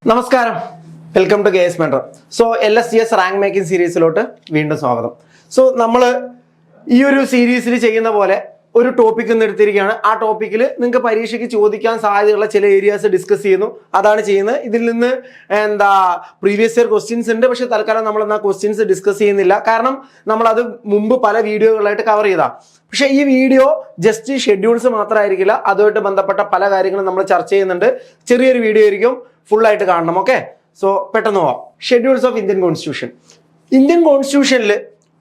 നമസ്കാരം, welcome to KS Mentor. So LSTS rank making സീരീസിലോട്ട് വീണ്ടും സ്വാഗതം. സോ നമ്മൾ ഈ ഒരു സീരീസിൽ ചെയ്യുന്ന പോലെ ഒരു ടോപ്പിക് ഒന്ന് എടുത്തിരിക്കുകയാണ്. ആ ടോപ്പിക്കിൽ നിങ്ങൾക്ക് പരീക്ഷയ്ക്ക് ചോദിക്കാൻ സാധ്യതയുള്ള ചില ഏരിയാസ് ഡിസ്കസ് ചെയ്യുന്നു, അതാണ് ചെയ്യുന്നത്. ഇതിൽ നിന്ന് പ്രീവിയസ് ഇയർ ക്വസ്റ്റ്യൻസ് ഉണ്ട്, പക്ഷെ തൽക്കാലം നമ്മൾ ആ ക്വസ്റ്റ്യൻസ് ഡിസ്കസ് ചെയ്യുന്നില്ല. കാരണം നമ്മളത് മുമ്പ് പല വീഡിയോകളായിട്ട് കവർ ചെയ്താ. പക്ഷെ ഈ വീഡിയോ ജസ്റ്റ് ഷെഡ്യൂൾസ് മാത്രമായിരിക്കില്ല, അതുമായിട്ട് ബന്ധപ്പെട്ട പല കാര്യങ്ങളും നമ്മൾ ചർച്ച ചെയ്യുന്നുണ്ട്. ചെറിയൊരു വീഡിയോ ആയിരിക്കും, ഫുൾ ആയിട്ട് കാണണം. ഓക്കെ, സോ പെട്ടെന്ന് പോവാം. Schedules of Indian constitution. Indian കോൺസ്റ്റിറ്റ്യൂഷനിൽ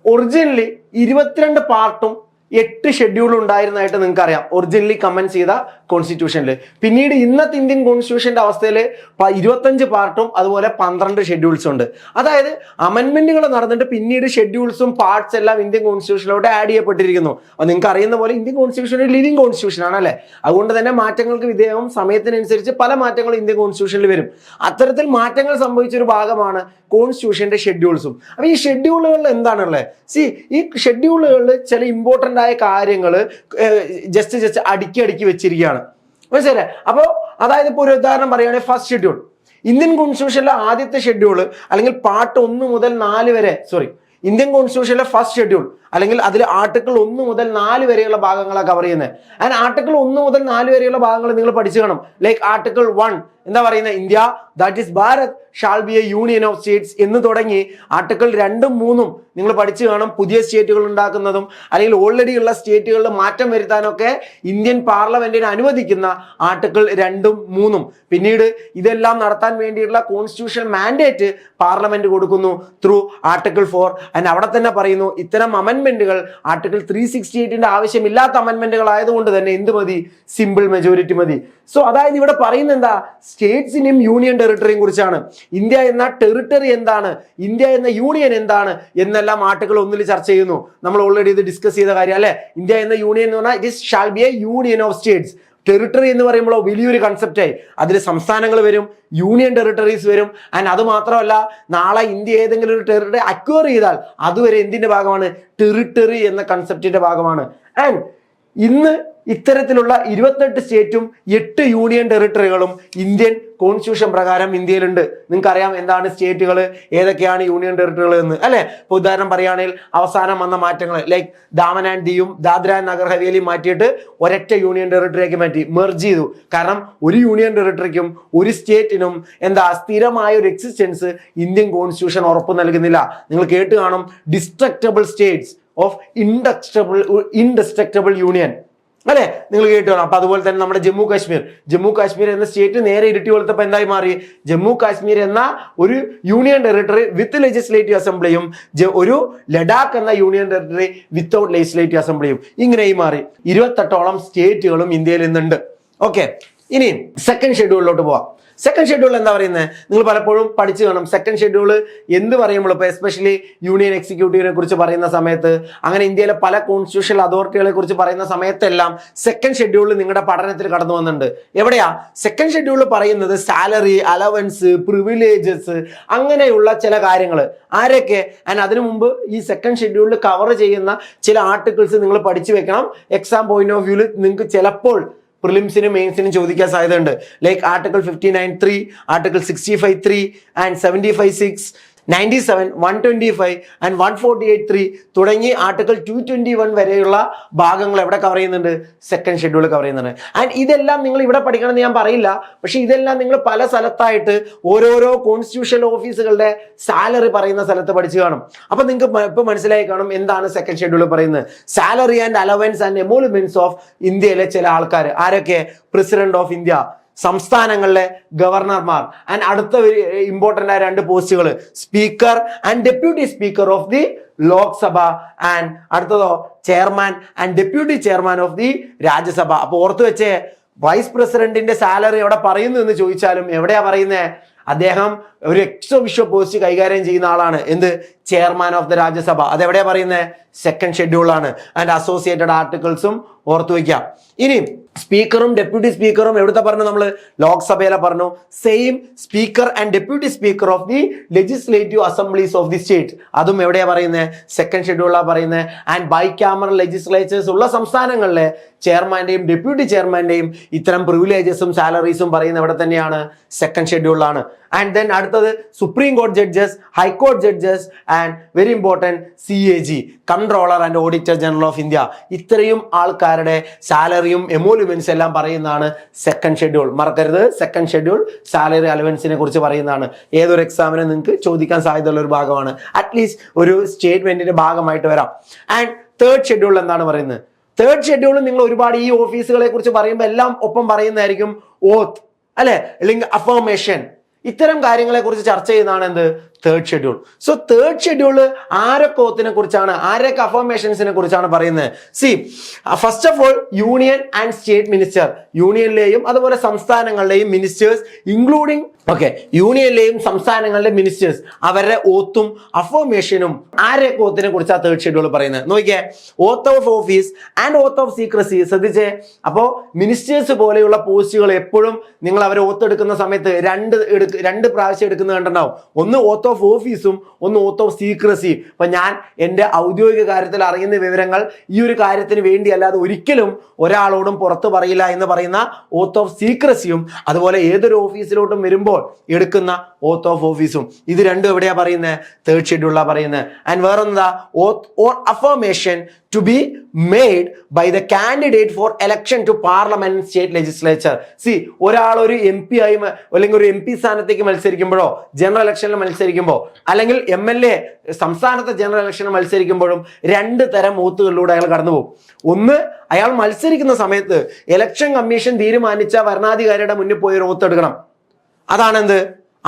ഒറിജിനലി 22 പാർട്ടും 8 ഷെഡ്യൂളും ഉണ്ടായിരുന്നതായിട്ട് നിങ്ങൾക്ക് അറിയാം, ഒറിജിനലി കമന്റ് ചെയ്ത കോൺസ്റ്റിറ്റ്യൂഷനിൽ. പിന്നീട് ഇന്നത്തെ ഇന്ത്യൻ കോൺസ്റ്റിറ്റ്യൂഷന്റെ അവസ്ഥയിൽ 25 പാർട്ടും അതുപോലെ 12 ഷെഡ്യൂൾസും ഉണ്ട്. അതായത് അമെന്റ്മെന്റുകൾ നടന്നിട്ട് പിന്നീട് ഷെഡ്യൂൾസും പാർട്സ് എല്ലാം ഇന്ത്യൻ കോൺസ്റ്റിറ്റ്യൂഷനിലോട്ട് ആഡ് ചെയ്യപ്പെട്ടിരിക്കുന്നു. അപ്പോൾ നിങ്ങൾക്ക് അറിയുന്ന പോലെ ഇന്ത്യൻ കോൺസ്റ്റിറ്റ്യൂഷൻ ഒരു ലിവിംഗ് കോൺസ്റ്റിറ്റ്യൂഷൻ ആണ് അല്ലേ. അതുകൊണ്ട് തന്നെ മാറ്റങ്ങൾക്ക് വിധേയവും സമയത്തിനനുസരിച്ച് പല മാറ്റങ്ങളും ഇന്ത്യൻ കോൺസ്റ്റിറ്റ്യൂഷനിൽ വരും. അത്തരത്തിൽ മാറ്റങ്ങൾ സംഭവിച്ചൊരു ഭാഗമാണ് കോൺസ്റ്റിറ്റ്യൂഷന്റെ ഷെഡ്യൂൾസും. അപ്പൊ ഈ ഷെഡ്യൂളുകളിൽ എന്താണുള്ളത്? ഈ ഷെഡ്യൂളുകളിൽ ചില ഇമ്പോർട്ടന്റ് ആയ കാര്യങ്ങൾ ജസ്റ്റ് അടുക്കി വെച്ചിരിക്കുകയാണ്, മനസ്സിലായി? അപ്പോൾ അതായത് ഇപ്പോൾ ഒരു ഉദാഹരണം പറയുകയാണെങ്കിൽ, ഫസ്റ്റ് ഷെഡ്യൂൾ ഇന്ത്യൻ കോൺസ്റ്റിറ്റ്യൂഷനിലെ ആദ്യത്തെ ഷെഡ്യൂൾ അല്ലെങ്കിൽ പാർട്ട് 1 മുതൽ 4 വരെ, ഇന്ത്യൻ കോൺസ്റ്റിറ്റ്യൂഷനിലെ ഫസ്റ്റ് ഷെഡ്യൂൾ അല്ലെങ്കിൽ അതിൽ ആർട്ടിക്കിൾ 1 മുതൽ 4 വരെയുള്ള ഭാഗങ്ങളാണ് കവർ ചെയ്യുന്നത്. ആൻഡ് ആർട്ടിക്കിൾ 1 മുതൽ 4 വരെയുള്ള ഭാഗങ്ങൾ നിങ്ങൾ പഠിച്ചു കാണും. ലൈക്ക് ആർട്ടിക്കിൾ 1 എന്താ പറയുന്നത്? India that is Bharat shall be A union of States എന്ന് തുടങ്ങി ആർട്ടിക്കിൾ 2ഉം 3ഉം നിങ്ങൾ പഠിച്ചു കാണും. പുതിയ സ്റ്റേറ്റുകൾ ഉണ്ടാക്കുന്നതും അല്ലെങ്കിൽ ഓൾറെഡി ഉള്ള സ്റ്റേറ്റുകളിൽ മാറ്റം വരുത്താനൊക്കെ ഇന്ത്യൻ പാർലമെന്റിന് അനുവദിക്കുന്ന ആർട്ടിക്കിൾ 2ഉം 3ഉം. പിന്നീട് ഇതെല്ലാം നടത്താൻ വേണ്ടിയിട്ടുള്ള കോൺസ്റ്റിറ്റ്യൂഷൻ മാൻഡേറ്റ് പാർലമെന്റ് കൊടുക്കുന്നു ത്രൂ ആർട്ടിക്കിൾ 4. ആൻഡ് അവിടെ തന്നെ പറയുന്നു, ഇത്തരം അമെന്റ്മെന്റുകൾ ആർട്ടിക്കിൾ 368ന്റെ ആവശ്യമില്ലാത്ത അമെന്റ്മെന്റുകൾ ആയതുകൊണ്ട് തന്നെ എന്ത് മതി? സിമ്പിൾ മെജോറിറ്റി മതി. സോ അതായത് ഇവിടെ പറയുന്നത് എന്താ? സ്റ്റേറ്റ്സിനെയും യൂണിയൻ ടെറിട്ടറിയും കുറിച്ചാണ്. ഇന്ത്യ എന്ന ടെറിട്ടറി എന്താണ്, ഇന്ത്യ എന്ന യൂണിയൻ എന്താണ് എന്നെല്ലാം ആർട്ടിക്കിൾ 1 ചർച്ച ചെയ്യുന്നു. നമ്മൾ ഓൾറെഡി ഇത് ഡിസ്കസ് ചെയ്ത കാര്യം അല്ലെ. ഇന്ത്യ എന്ന യൂണിയൻ എന്ന് പറഞ്ഞാൽ it shall be A union of States. Territory എന്ന് പറയുമ്പോൾ വലിയൊരു കൺസെപ്റ്റായി. അതിൽ സംസ്ഥാനങ്ങൾ വരും, യൂണിയൻ ടെറിട്ടറീസ് വരും. ആൻഡ് അത് മാത്രമല്ല, നാളെ ഇന്ത്യ ഏതെങ്കിലും ഒരു ടെറിട്ടറി അക്വയർ ചെയ്താൽ അതുവരെ എന്തിന്റെ ഭാഗമാണ്? ടെറിട്ടറി എന്ന കൺസെപ്റ്റിന്റെ ഭാഗമാണ്. ആൻഡ് ഇന്ന് ഇത്തരത്തിലുള്ള 28 സ്റ്റേറ്റും 8 യൂണിയൻ ടെറിട്ടറികളും ഇന്ത്യൻ കോൺസ്റ്റിറ്റ്യൂഷൻ പ്രകാരം ഇന്ത്യയിലുണ്ട്. നിങ്ങൾക്കറിയാം എന്താണ് സ്റ്റേറ്റുകൾ, ഏതൊക്കെയാണ് യൂണിയൻ ടെറിട്ടറികൾ എന്ന് അല്ലെ. ഇപ്പൊ ഉദാഹരണം പറയുകയാണെങ്കിൽ അവസാനം വന്ന മാറ്റങ്ങൾ ലൈക്ക് ദാമൻ ആൻഡ് ദിയും ദാദ്ര ആൻഡ് നഗർ ഹവേലിയും മാറ്റിയിട്ട് ഒരൊറ്റ യൂണിയൻ ടെറിട്ടറിയാക്കി മാറ്റി, മെർജ് ചെയ്തു. കാരണം ഒരു യൂണിയൻ ടെറിട്ടറിക്കും ഒരു സ്റ്റേറ്റിനും സ്ഥിരമായ ഒരു എക്സിസ്റ്റൻസ് ഇന്ത്യൻ കോൺസ്റ്റിറ്റ്യൂഷൻ ഉറപ്പ് നൽകുന്നില്ല. നിങ്ങൾ കേട്ട് കാണും, ഡിസ്ട്രക്റ്റബിൾ സ്റ്റേറ്റ്സ് ഓഫ് ഇൻഡസ്ട്രക്റ്റബിൾ യൂണിയൻ അല്ലെ, നിങ്ങൾ കേട്ടു കാണാം. അപ്പൊ അതുപോലെ തന്നെ നമ്മുടെ ജമ്മു കാശ്മീർ എന്ന സ്റ്റേറ്റ് നേരെ ഇരട്ടി കൊടുത്തപ്പോ എന്തായി മാറി? ജമ്മു കാശ്മീർ എന്ന ഒരു യൂണിയൻ ടെറിട്ടറി വിത്ത് ലെജിസ്ലേറ്റീവ് അസംബ്ലിയും ഒരു ലഡാക്ക് എന്ന യൂണിയൻ ടെറിട്ടറി വിത്തൗട്ട് ലെജിസ്ലേറ്റീവ് അസംബ്ലിയും ഇങ്ങനെയും മാറി. 28ഓളം സ്റ്റേറ്റുകളും ഇന്ത്യയിൽ ഇന്നുണ്ട്. ഓക്കെ, ഇനി സെക്കൻഡ് ഷെഡ്യൂളിലോട്ട് പോവാം. സെക്കൻഡ് ഷെഡ്യൂൾ എന്താ പറയുന്നത്? നിങ്ങൾ പലപ്പോഴും പഠിച്ചു കാണും. സെക്കൻഡ് ഷെഡ്യൂൾ എന്ത് പറയുമ്പോൾ ഇപ്പൊ എസ്പെഷ്യലി യൂണിയൻ എക്സിക്യൂട്ടീവിനെ കുറിച്ച് പറയുന്ന സമയത്ത്, അങ്ങനെ ഇന്ത്യയിലെ പല കോൺസ്റ്റിറ്റ്യൂഷണൽ അതോറിറ്റികളെ കുറിച്ച് പറയുന്ന സമയത്തെല്ലാം സെക്കൻഡ് ഷെഡ്യൂൾ നിങ്ങളുടെ പഠനത്തിൽ കടന്നു വന്നിട്ടുണ്ട്. എവിടെയാ സെക്കൻഡ് ഷെഡ്യൂൾ പറയുന്നത്? സാലറി, അലവൻസ്, പ്രിവിലേജസ്, അങ്ങനെയുള്ള ചില കാര്യങ്ങൾ. ആരൊക്കെ? ആൻഡ് അതിനു മുമ്പ് ഈ സെക്കൻഡ് ഷെഡ്യൂളിൽ കവർ ചെയ്യുന്ന ചില ആർട്ടിക്കിൾസ് നിങ്ങൾ പഠിച്ചു വെക്കണം. എക്സാം പോയിന്റ് ഓഫ് വ്യൂവിൽ നിങ്ങൾക്ക് ചിലപ്പോൾ പ്രിലിംസിനും മെയിൻസിനും ചോദിക്കാൻ സാധ്യതയുണ്ട്. Like article 59(3), article 65(3) and 75(6), 97, 125 and 148(3) തുടങ്ങി ആർട്ടിക്കിൾ 221 വരെയുള്ള ഭാഗങ്ങൾ എവിടെ കവർ ചെയ്യുന്നുണ്ട്? സെക്കൻഡ് ഷെഡ്യൂൾ കവർ ചെയ്യുന്നുണ്ട്. ആൻഡ് ഇതെല്ലാം നിങ്ങൾ ഇവിടെ പഠിക്കണമെന്ന് ഞാൻ പറയില്ല, പക്ഷെ ഇതെല്ലാം നിങ്ങൾ പല സ്ഥലത്തായിട്ട് ഓരോരോ കോൺസ്റ്റിറ്റ്യൂഷൻ ഓഫീസുകളുടെ സാലറി പറയുന്ന സ്ഥലത്ത് പഠിച്ചു കാണും. അപ്പൊ നിങ്ങൾക്ക് ഇപ്പൊ മനസ്സിലായി കാണും എന്താണ് സെക്കൻഡ് ഷെഡ്യൂൾ പറയുന്നത്. Salary and allowance and emoluments of ഇന്ത്യയിലെ ചില ആൾക്കാർ. ആരൊക്കെ? പ്രസിഡന്റ് ഓഫ് ഇന്ത്യ, സംസ്ഥാനങ്ങളിലെ ഗവർണർമാർ, ആൻഡ് അടുത്ത ഇമ്പോർട്ടന്റ് ആയ 2 പോസ്റ്റുകൾ, speaker and deputy speaker of the Lok Sabha, and അടുത്തതോ chairman and deputy chairman of the Rajya Sabha. അപ്പൊ ഓർത്ത് വെച്ചേ, വൈസ് പ്രസിഡന്റിന്റെ സാലറി എവിടെ പറയുന്നു എന്ന് ചോദിച്ചാലും എവിടെയാ പറയുന്നത്? അദ്ദേഹം ഒരു എക്സ് ഒഫീഷ്യോ പോസ്റ്റ് കൈകാര്യം ചെയ്യുന്ന ആളാണ്. എന്ത്? Chairman of the Rajya Sabha. അതെവിടെയാ പറയുന്നത്? സെക്കൻഡ് ഷെഡ്യൂളാണ്. ആൻഡ് അസോസിയേറ്റഡ് ആർട്ടിക്കിൾസും ഓർത്തു വയ്ക്കാം. ഇനി സ്പീക്കറും ഡെപ്യൂട്ടി സ്പീക്കറും എവിടുത്തെ പറഞ്ഞു? നമ്മൾ ലോക്സഭയിലെ പറഞ്ഞു. Same speaker and deputy speaker of the legislative assemblies of the state, അതും എവിടെയാ പറയുന്നത്? സെക്കൻഡ് ഷെഡ്യൂളാണ് പറയുന്നത്. ആൻഡ് ബൈ ക്യാമറൽ ലെജിസ്ലേച്ചേഴ്സ് ഉള്ള സംസ്ഥാനങ്ങളിലെ ചെയർമാന്റെയും ഡെപ്യൂട്ടി ചെയർമാന്റെയും ഇത്തരം പ്രിവിലേജസും സാലറീസും പറയുന്നത് എവിടെ തന്നെയാണ്? സെക്കൻഡ് ഷെഡ്യൂളിലാണ്. ആൻഡ് ദെൻ അടുത്തത് സുപ്രീം കോടതി ജഡ്ജസ്, ഹൈക്കോടതി judges and very important CAG, controller and auditor general of India. ഇത്രയും ആൾക്കാരുടെ സാലറിയും എമോലുമെന്റ്സ് എല്ലാം പറയുന്നതാണ് സെക്കൻഡ് ഷെഡ്യൂൾ. മറക്കരുത്, സെക്കൻഡ് ഷെഡ്യൂൾ സാലറി അലവൻസിനെ കുറിച്ച് പറയുന്നതാണ്. ഏതൊരു എക്സാമിനും നിങ്ങൾക്ക് ചോദിക്കാൻ സാധ്യതയുള്ള ഒരു ഭാഗമാണ്. അറ്റ്ലീസ്റ്റ് ഒരു സ്റ്റേറ്റ്മെന്റിന്റെ ഭാഗമായിട്ട് വരാം. ആൻഡ് തേർഡ് ഷെഡ്യൂൾ എന്താണ് പറയുന്നത്? തേർഡ് ഷെഡ്യൂൾ നിങ്ങൾ ഒരുപാട് ഈ ഓഫീസുകളെ കുറിച്ച് പറയുമ്പോൾ എല്ലാം ഒപ്പം പറയുന്നതായിരിക്കും ഓത്ത്, അല്ലെ, അല്ലെങ്കിൽ അഫർമേഷൻ. ഇത്തരം കാര്യങ്ങളെ കുറിച്ച് ചർച്ച ചെയ്യുന്നതാണ് എന്ത്? Third schedule. So third schedule ആരൊക്കെ ഓത്തിനെ കുറിച്ചാണ്, ആരൊക്കെ അഫർമേഷൻസിനെ കുറിച്ചാണ് പറയുന്നത്? See, first of all union and state minister, യൂണിയനിലെയും അതുപോലെ സംസ്ഥാനങ്ങളിലെയും മിനിസ്റ്റേഴ്സ് ഇൻക്ലൂഡിങ് യൂണിയനിലെയും സംസ്ഥാനങ്ങളിലെ മിനിസ്റ്റേഴ്സ്, അവരുടെ ഓത്തും അഫർമേഷനും ആരൊക്കെ ഓത്തിനെ കുറിച്ചാണ് തേർഡ് ഷെഡ്യൂൾ പറയുന്നത്? നോക്കിയേ, oath of office and oath of secrecy. ശ്രദ്ധിച്ചേ, അപ്പോ മിനിസ്റ്റേഴ്സ് പോലെയുള്ള പോസ്റ്റുകൾ എപ്പോഴും നിങ്ങൾ അവരെ ഓത്തെടുക്കുന്ന സമയത്ത് രണ്ട് പ്രാവശ്യം എടുക്കുന്നത് കണ്ടിട്ടുണ്ടാവും. ഒന്ന് ഓത്ത് ഓഫ് ഓഫീസും ഒന്ന് ഓത്ത് ഓഫ് സീക്രസി. അപ്പൊ ഞാൻ എൻ്റെ ഔദ്യോഗിക കാര്യത്തിൽ അറിയുന്ന വിവരങ്ങൾ ഈ ഒരു കാര്യത്തിന് വേണ്ടി അല്ലാതെ ഒരിക്കലും ഒരാളോടും പുറത്തു പറയില്ല എന്ന് പറയുന്ന ഓത്ത് ഓഫ് സീക്രസിയും, അതുപോലെ ഏതൊരു ഓഫീസിലോട്ടും വരുമ്പോൾ എടുക്കുന്ന ഓത്ത് ഓഫ് ഓഫീസും, ഇത് രണ്ടും എവിടെയാ പറയുന്നത്? തേർഡ് ഷെഡ്യൂളിലാണ് പറയുന്നത്. ആൻഡ് വേറൊന്നെന്താ? Oath or affirmation to be made by the candidate for election to parliament state legislature. See, ഒരാൾ ഒരു MP ആയി അല്ലെങ്കിൽ ഒരു MP സ്ഥാനത്തേക്ക് മത്സരിക്കുമ്പോഴോ ജനറൽ ഇലക്ഷനിൽ മത്സരിക്കുമ്പോൾ അല്ലെങ്കിൽ MLA സംസ്ഥാനത്തെ ജനറൽ ഇലക്ഷനിൽ മത്സരിക്കുമ്പോഴും രണ്ട് തരം ഓത്തുകളിലൂടെ അയാൾ കടന്നുപോകും. ഒന്ന്, അയാൾ മത്സരിക്കുന്ന സമയത്ത് ഇലക്ഷൻ കമ്മീഷൻ തീരുമാനിച്ച ഭരണാധികാരിയുടെ മുന്നിൽ പോയി ഒരു ഓത്ത് എടുക്കണം. അതാണെന്ത്?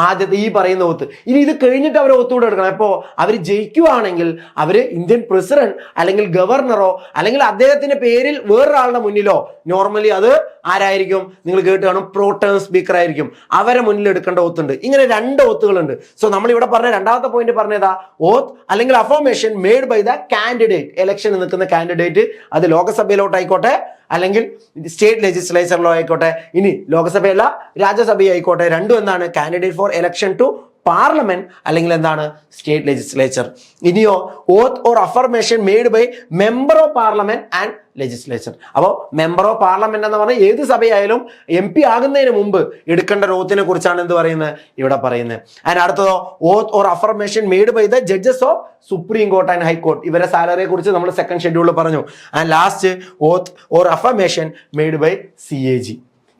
ആദ്യത്തെ ഈ പറയുന്ന ഓത്ത്. ഇനി ഇത് കഴിഞ്ഞിട്ട് അവർ ഒത്തുകൂടെ എടുക്കണം. അപ്പോൾ അവർ ജയിക്കുവാണെങ്കിൽ അവർ ഇന്ത്യൻ പ്രസിഡന്റ് അല്ലെങ്കിൽ ഗവർണറോ അല്ലെങ്കിൽ അദ്ദേഹത്തിന്റെ പേരിൽ വേറൊരാളുടെ മുന്നിലോ, നോർമലി അത് ആരായിരിക്കും? നിങ്ങൾ കേട്ട് കാണും, പ്രോട്ടേം സ്പീക്കർ ആയിരിക്കും. അവരെ മുന്നിൽ എടുക്കേണ്ട ഓത്തുണ്ട്. ഇങ്ങനെ രണ്ട് ഓത്തുകളുണ്ട്. സോ നമ്മൾ ഇവിടെ പറഞ്ഞ രണ്ടാമത്തെ പോയിന്റ് പറഞ്ഞതാ, ഓത്ത് അല്ലെങ്കിൽ affirmation made by the candidate, ഇലക്ഷനിൽ നിൽക്കുന്ന കാൻഡിഡേറ്റ്, അത് ലോകസഭയിലോട്ടായിക്കോട്ടെ അല്ലെങ്കിൽ സ്റ്റേറ്റ് ലെജിസ്ലേച്ചറിലോ ആയിക്കോട്ടെ, ഇനി ലോകസഭയല്ല രാജ്യസഭയായിക്കോട്ടെ, രണ്ടും എന്താണ്? Candidate for election to parliament അല്ലെങ്കിൽ എന്താണ്? State legislature. ഇനിയോ oath or affirmation made by member of parliament and legislature. അപ്പോൾ മെമ്പർ ഓഫ് പാർലമെന്റ് എന്ന് പറഞ്ഞാൽ ഏത് സഭയായാലും MP ആകുന്നതിന് മുമ്പ് എടുക്കേണ്ട ഒരു ഓത്തിനെ കുറിച്ചാണ് എന്ത് പറയുന്നത്? ഇവിടെ പറയുന്നത്. ആൻഡ് അടുത്തതോ oath or affirmation made by the judges of supreme court and high court. ഇവരെ സാലറിയെ കുറിച്ച് നമ്മൾ സെക്കൻഡ് ഷെഡ്യൂളിൽ പറഞ്ഞു. And last oath or affirmation made by CAG.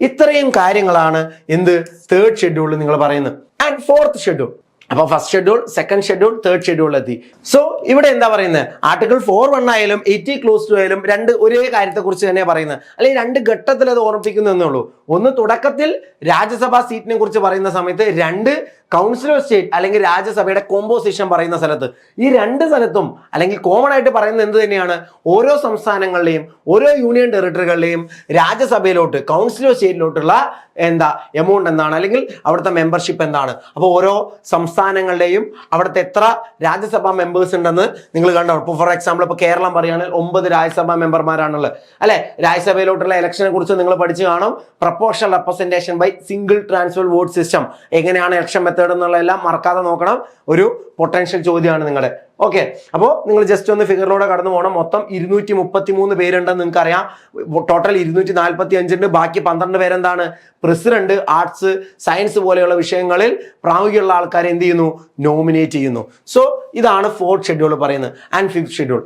ഇത്രയും കാര്യങ്ങളാണ് എന്ത്? തേർഡ് ഷെഡ്യൂളിൽ നിങ്ങൾ പറയുന്നത്. And fourth schedule. അപ്പൊ first schedule, second schedule, third schedule എത്തി. സോ ഇവിടെ എന്താ പറയുന്നത്? ആർട്ടിക്കിൾ 4(1) ആയാലും 80(2) ആയാലും രണ്ട് ഒരേ കാര്യത്തെ കുറിച്ച് തന്നെ പറയുന്നത്, അല്ലെങ്കിൽ രണ്ട് ഘട്ടത്തിൽ അത് ഓർമ്മിപ്പിക്കുന്നു എന്നേ ഉള്ളൂ. ഒന്ന്, തുടക്കത്തിൽ രാജ്യസഭാ സീറ്റിനെ കുറിച്ച് പറയുന്ന സമയത്ത്, രണ്ട്, കൗൺസിൽ ഓഫ് സ്റ്റേറ്റ് അല്ലെങ്കിൽ രാജ്യസഭയുടെ കോമ്പോസിഷൻ പറയുന്ന സ്ഥലത്ത്. ഈ രണ്ട് സ്ഥലത്തും അല്ലെങ്കിൽ കോമൺ ആയിട്ട് പറയുന്നത് എന്ത് തന്നെയാണ്? ഓരോ സംസ്ഥാനങ്ങളിലെയും ഓരോ യൂണിയൻ ടെറിട്ടറികളിലെയും രാജ്യസഭയിലോട്ട്, കൗൺസിൽ ഓഫ് സ്റ്റേറ്റിലോട്ടുള്ള എമൗണ്ട് എന്താണ്, അല്ലെങ്കിൽ അവിടുത്തെ മെമ്പർഷിപ്പ് എന്താണ്. അപ്പോൾ ഓരോ സംസ്ഥാനങ്ങളുടെയും അവിടുത്തെ എത്ര രാജ്യസഭാ മെമ്പേഴ്സ് ഉണ്ടെന്ന് നിങ്ങൾ കണ്ടോ. ഇപ്പോൾ ഫോർ എക്സാമ്പിൾ ഇപ്പോൾ കേരളം പറയുകയാണെങ്കിൽ 9 രാജ്യസഭാ മെമ്പർമാരാണുള്ളത്, അല്ലെ? രാജ്യസഭയിലോട്ടുള്ള ഇലക്ഷനെ കുറിച്ച് നിങ്ങൾ പഠിച്ചു കാണും. Proportional representation by single transfer vote system, എങ്ങനെയാണ് ഇലക്ഷൻ മെത്തേഡ് എന്നുള്ളതെല്ലാം മറക്കാതെ നോക്കണം. ഒരു പൊട്ടൻഷ്യൽ ചോദ്യമാണ് നിങ്ങളുടെ. ഓക്കെ, അപ്പോൾ നിങ്ങൾ ജസ്റ്റ് ഒന്ന് ഫിഗറിലൂടെ കടന്നു പോകണം. മൊത്തം 233 പേരുണ്ടെന്ന് നിങ്ങൾക്ക് അറിയാം. ടോട്ടൽ 245 ഉണ്ട്. ബാക്കി 12 പേരെന്താണ്? പ്രസിഡന്റ്, ആർട്സ്, സയൻസ് പോലെയുള്ള വിഷയങ്ങളിൽ പ്രാമുഖ്യമുള്ള ആൾക്കാരെ എന്ത് ചെയ്യുന്നു? നോമിനേറ്റ് ചെയ്യുന്നു. സോ ഇതാണ് ഫോർത്ത് ഷെഡ്യൂൾ പറയുന്നത്. And fifth schedule.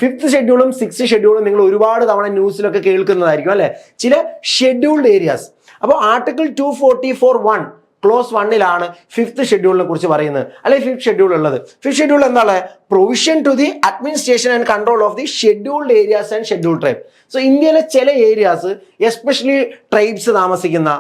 ഫിഫ്ത് ഷെഡ്യൂളും സിക്സ്ത് ഷെഡ്യൂളും നിങ്ങൾ ഒരുപാട് തവണ ന്യൂസിലൊക്കെ കേൾക്കുന്നതായിരിക്കും, അല്ലെ? ചില ഷെഡ്യൂൾഡ് ഏരിയാസ്. അപ്പോൾ ആർട്ടിക്കിൾ 244(1) ക്ലോസ് 1-ലാണ് ഫിഫ്ത് ഷെഡ്യൂളിനെ കുറിച്ച് പറയുന്നത്, അല്ലെങ്കിൽ ഫിഫ്ത് ഷെഡ്യൂൾ ഉള്ളത്. ഫിഫ്ത് ഷെഡ്യൂൾ എന്താണ്? Provision to the administration and control of the scheduled areas and schedule tribe. So ഇന്ത്യയിലെ ചില ഏരിയാസ്, എസ്പെഷ്യലി ട്രൈബ്സ് താമസിക്കുന്ന